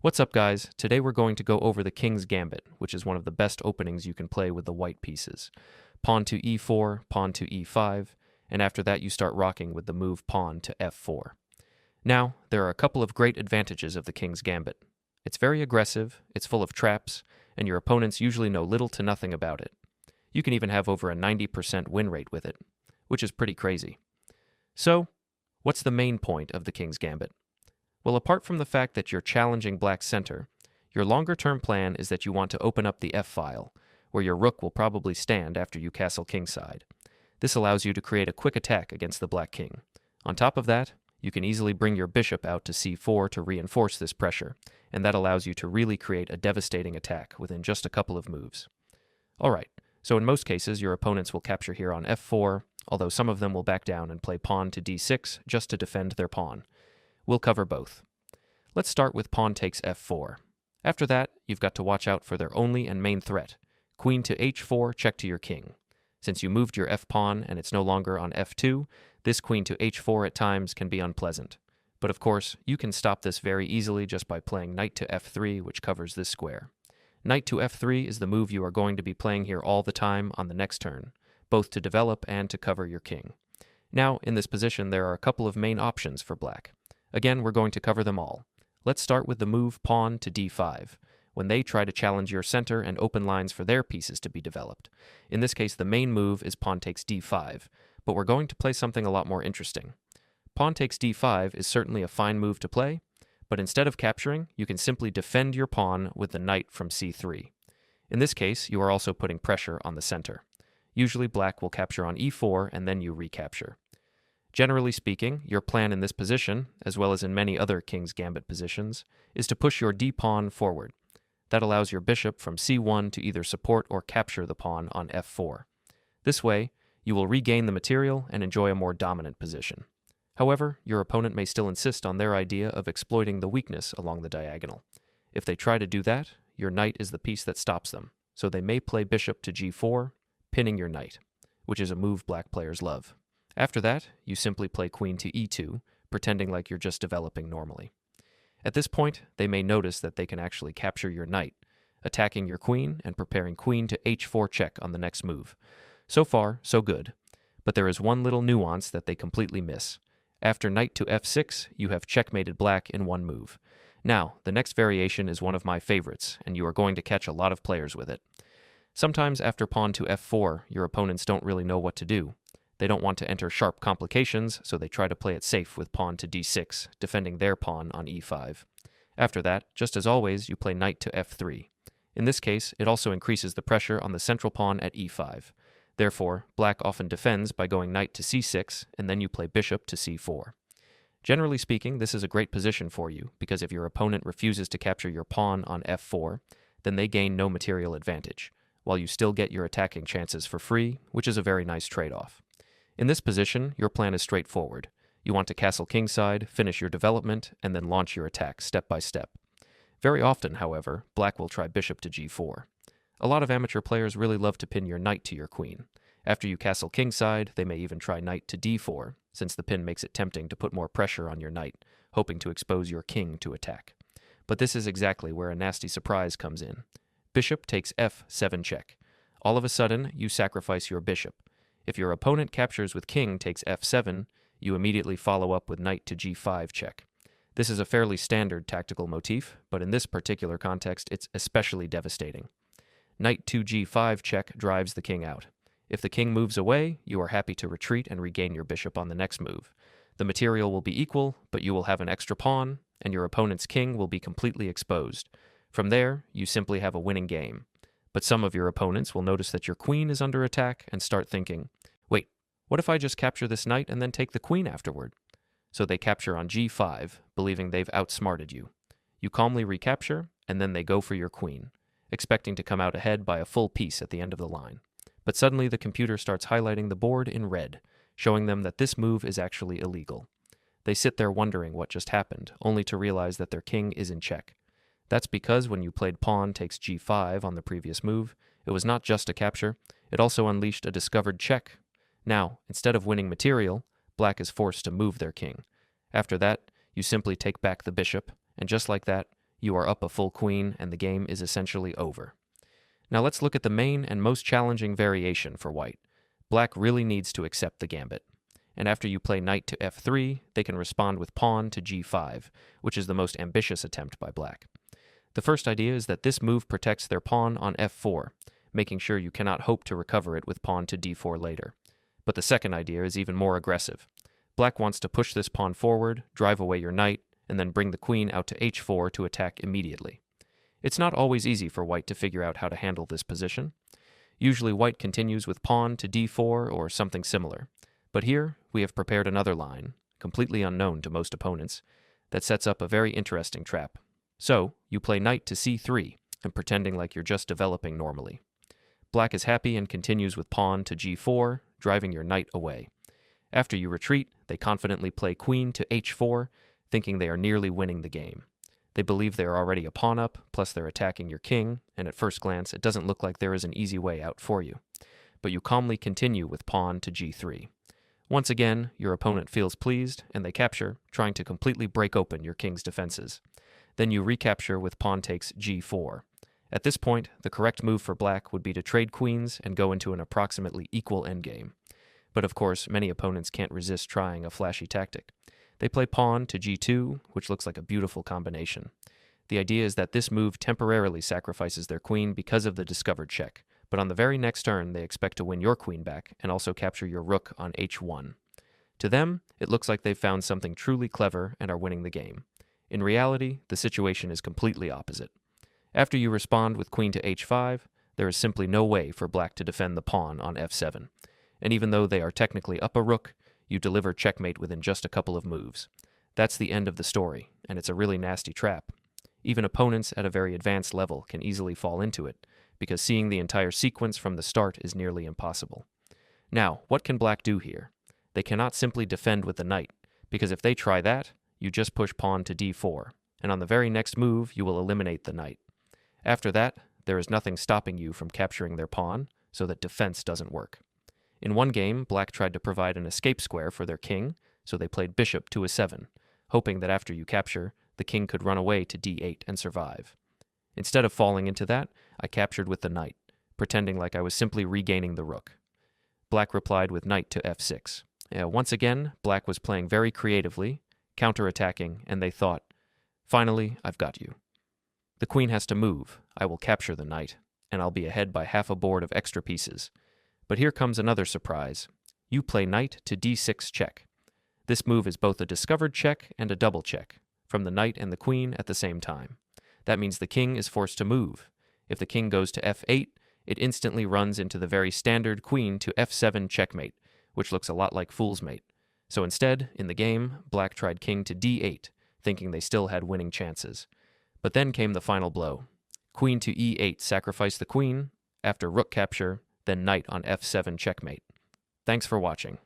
What's up, guys? Today we're going to go over the King's Gambit, which is one of the best openings you can play with the white pieces. Pawn to e4, pawn to e5, and after that you start rocking with the move pawn to f4. Now, there are a couple of great advantages of the King's Gambit. It's very aggressive, it's full of traps, and your opponents usually know little to nothing about it. You can even have over a 90% win rate with it, which is pretty crazy. So, what's the main point of the King's Gambit? Well, apart from the fact that you're challenging black's center, your longer-term plan is that you want to open up the f-file, where your rook will probably stand after you castle kingside. This allows you to create a quick attack against the black king. On top of that, you can easily bring your bishop out to c4 to reinforce this pressure, and that allows you to really create a devastating attack within just a couple of moves. Alright, so in most cases your opponents will capture here on f4, although some of them will back down and play pawn to d6 just to defend their pawn. We'll cover both. Let's start with pawn takes f4. After that, you've got to watch out for their only and main threat, queen to h4 check to your king. Since you moved your f-pawn and it's no longer on f2, this queen to h4 at times can be unpleasant. But of course, you can stop this very easily just by playing knight to f3, which covers this square. Knight to f3 is the move you are going to be playing here all the time on the next turn, both to develop and to cover your king. Now, in this position, there are a couple of main options for black. Again, we're going to cover them all. Let's start with the move pawn to d5, when they try to challenge your center and open lines for their pieces to be developed. In this case, the main move is pawn takes d5, but we're going to play something a lot more interesting. Pawn takes d5 is certainly a fine move to play, but instead of capturing, you can simply defend your pawn with the knight from c3. In this case, you are also putting pressure on the center. Usually black will capture on e4 and then you recapture. Generally speaking, your plan in this position, as well as in many other King's Gambit positions, is to push your d-pawn forward. That allows your bishop from c1 to either support or capture the pawn on f4. This way, you will regain the material and enjoy a more dominant position. However, your opponent may still insist on their idea of exploiting the weakness along the diagonal. If they try to do that, your knight is the piece that stops them, so they may play bishop to g4, pinning your knight, which is a move black players love. After that, you simply play queen to e2, pretending like you're just developing normally. At this point, they may notice that they can actually capture your knight, attacking your queen and preparing queen to h4 check on the next move. So far, so good. But there is one little nuance that they completely miss. After knight to f6, you have checkmated black in one move. Now, the next variation is one of my favorites, and you are going to catch a lot of players with it. Sometimes after pawn to f4, your opponents don't really know what to do. They don't want to enter sharp complications, so they try to play it safe with pawn to d6, defending their pawn on e5. After that, just as always, you play knight to f3. In this case, it also increases the pressure on the central pawn at e5. Therefore, black often defends by going knight to c6, and then you play bishop to c4. Generally speaking, this is a great position for you, because if your opponent refuses to capture your pawn on f4, then they gain no material advantage, while you still get your attacking chances for free, which is a very nice trade-off. In this position, your plan is straightforward. You want to castle kingside, finish your development, and then launch your attack step by step. Very often, however, black will try bishop to g4. A lot of amateur players really love to pin your knight to your queen. After you castle kingside, they may even try knight to d4, since the pin makes it tempting to put more pressure on your knight, hoping to expose your king to attack. But this is exactly where a nasty surprise comes in. Bishop takes f7 check. All of a sudden, you sacrifice your bishop. If your opponent captures with king takes f7, you immediately follow up with knight to g5 check. This is a fairly standard tactical motif, but in this particular context, it's especially devastating. Knight to g5 check drives the king out. If the king moves away, you are happy to retreat and regain your bishop on the next move. The material will be equal, but you will have an extra pawn, and your opponent's king will be completely exposed. From there, you simply have a winning game. But some of your opponents will notice that your queen is under attack and start thinking, wait, what if I just capture this knight and then take the queen afterward? So they capture on g5, believing they've outsmarted you. You calmly recapture, and then they go for your queen, expecting to come out ahead by a full piece at the end of the line. But suddenly the computer starts highlighting the board in red, showing them that this move is actually illegal. They sit there wondering what just happened, only to realize that their king is in check. That's because when you played pawn takes g5 on the previous move, it was not just a capture, it also unleashed a discovered check. Now, instead of winning material, black is forced to move their king. After that, you simply take back the bishop, and just like that, You are up a full queen, and the game is essentially over. Now let's look at the main and most challenging variation for white. Black really needs to accept the gambit. And after you play knight to f3, they can respond with pawn to g5, which is the most ambitious attempt by black. The first idea is that this move protects their pawn on f4, making sure you cannot hope to recover it with pawn to d4 later. But the second idea is even more aggressive. Black wants to push this pawn forward, drive away your knight, and then bring the queen out to h4 to attack immediately. It's not always easy for white to figure out how to handle this position. Usually white continues with pawn to d4 or something similar. But here, we have prepared another line, completely unknown to most opponents, that sets up a very interesting trap. So, you play knight to c3, and pretending like you're just developing normally. Black is happy and continues with pawn to g4, driving your knight away. After you retreat, they confidently play queen to h4, thinking they are nearly winning the game. They believe they are already a pawn up, plus they're attacking your king, and at first glance, it doesn't look like there is an easy way out for you. But you calmly continue with pawn to g3. Once again, your opponent feels pleased, and they capture, trying to completely break open your king's defenses. Then you recapture with pawn takes g4. At this point, the correct move for black would be to trade queens and go into an approximately equal endgame. But of course, many opponents can't resist trying a flashy tactic. They play pawn to g2, which looks like a beautiful combination. The idea is that this move temporarily sacrifices their queen because of the discovered check, but on the very next turn they expect to win your queen back and also capture your rook on h1. To them, it looks like they've found something truly clever and are winning the game. In reality, the situation is completely opposite. After you respond with queen to h5, there is simply no way for black to defend the pawn on f7. And even though they are technically up a rook, you deliver checkmate within just a couple of moves. That's the end of the story, and it's a really nasty trap. Even opponents at a very advanced level can easily fall into it, because seeing the entire sequence from the start is nearly impossible. Now, what can black do here? They cannot simply defend with the knight, because if they try that, you just push pawn to d4, and on the very next move you will eliminate the knight. After that, there is nothing stopping you from capturing their pawn, so that defense doesn't work. In one game, black tried to provide an escape square for their king, so they played bishop to a7, hoping that after you capture, the king could run away to d8 and survive. Instead of falling into that, I captured with the knight, pretending like I was simply regaining the rook. Black replied with knight to f6. Once again, black was playing very creatively, counterattacking, and they thought, finally, I've got you. The queen has to move, I will capture the knight, and I'll be ahead by half a board of extra pieces. But here comes another surprise. You play knight to d6 check. This move is both a discovered check and a double check, from the knight and the queen at the same time. That means the king is forced to move. If the king goes to f8, it instantly runs into the very standard queen to f7 checkmate, which looks a lot like fool's mate. So instead, in the game, black tried king to d8, thinking they still had winning chances. But then came the final blow. Queen to e8 sacrificed the queen, after rook capture, then knight on f7 checkmate. Thanks for watching.